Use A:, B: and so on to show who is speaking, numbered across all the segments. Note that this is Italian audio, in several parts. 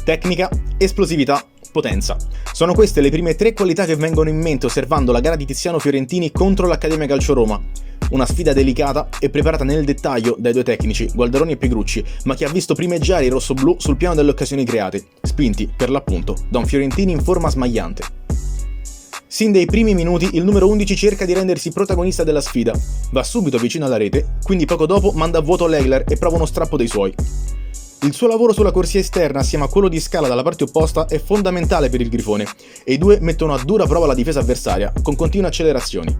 A: Tecnica, esplosività, potenza. Sono queste le prime tre qualità che vengono in mente osservando la gara di Tiziano Fiorentini contro l'Accademia Calcio Roma. Una sfida delicata e preparata nel dettaglio dai due tecnici, Gualdaroni e Pigrucci, ma che ha visto primeggiare i rossoblù sul piano delle occasioni create, spinti, per l'appunto, da un Fiorentini in forma smagliante. Sin dai primi minuti il numero 11 cerca di rendersi protagonista della sfida, va subito vicino alla rete, quindi poco dopo manda a vuoto Legler e prova uno strappo dei suoi. Il suo lavoro sulla corsia esterna assieme a quello di scala dalla parte opposta è fondamentale per il Grifone e i due mettono a dura prova la difesa avversaria con continue accelerazioni.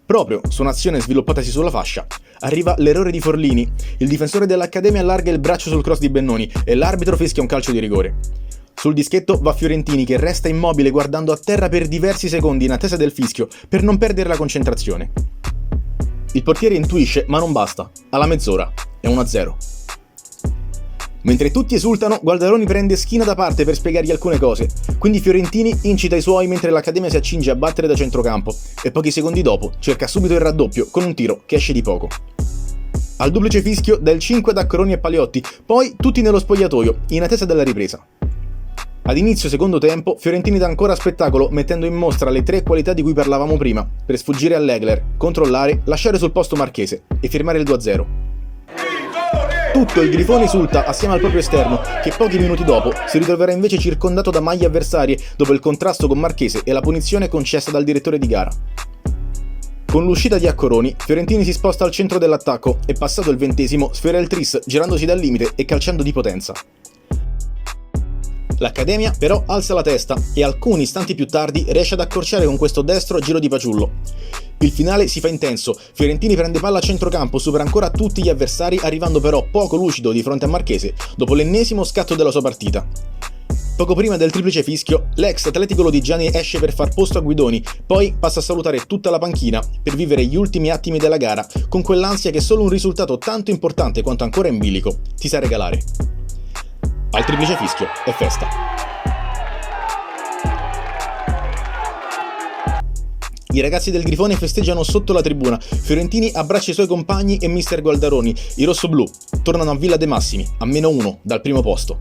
A: Proprio su un'azione sviluppatasi sulla fascia arriva l'errore di Forlini, il difensore dell'Accademia allarga il braccio sul cross di Bennoni e l'arbitro fischia un calcio di rigore. Sul dischetto va Fiorentini che resta immobile guardando a terra per diversi secondi in attesa del fischio per non perdere la concentrazione. Il portiere intuisce ma non basta, alla mezz'ora è 1-0. Mentre tutti esultano, Gualdaroni prende schina da parte per spiegargli alcune cose, quindi Fiorentini incita i suoi mentre l'Accademia si accinge a battere da centrocampo e pochi secondi dopo cerca subito il raddoppio con un tiro che esce di poco. Al duplice fischio dà il 5 da Accoroni e Paliotti, poi tutti nello spogliatoio, in attesa della ripresa. Ad inizio secondo tempo, Fiorentini dà ancora spettacolo mettendo in mostra le tre qualità di cui parlavamo prima, per sfuggire a Legler, controllare, lasciare sul posto Marchese e firmare il 2-0. Tutto il Grifone esulta assieme al proprio esterno, che pochi minuti dopo si ritroverà invece circondato da maglie avversarie dopo il contrasto con Marchese e la punizione concessa dal direttore di gara. Con l'uscita di Accoroni, Fiorentini si sposta al centro dell'attacco e passato il 20° sfiora il tris girandosi dal limite e calciando di potenza. L'Accademia però alza la testa e alcuni istanti più tardi riesce ad accorciare con questo destro a giro di Paciullo. Il finale si fa intenso, Fiorentini prende palla a centrocampo, supera ancora tutti gli avversari arrivando però poco lucido di fronte a Marchese dopo l'ennesimo scatto della sua partita. Poco prima del triplice fischio, l'ex Atletico Lodigiani esce per far posto a Guidoni, poi passa a salutare tutta la panchina per vivere gli ultimi attimi della gara con quell'ansia che solo un risultato tanto importante quanto ancora in bilico ti sa regalare. Al triplice fischio è festa. I ragazzi del Grifone festeggiano sotto la tribuna, Fiorentini abbraccia i suoi compagni e mister Gualdaroni, i rossoblù tornano a Villa De Massimi, a -1 dal primo posto.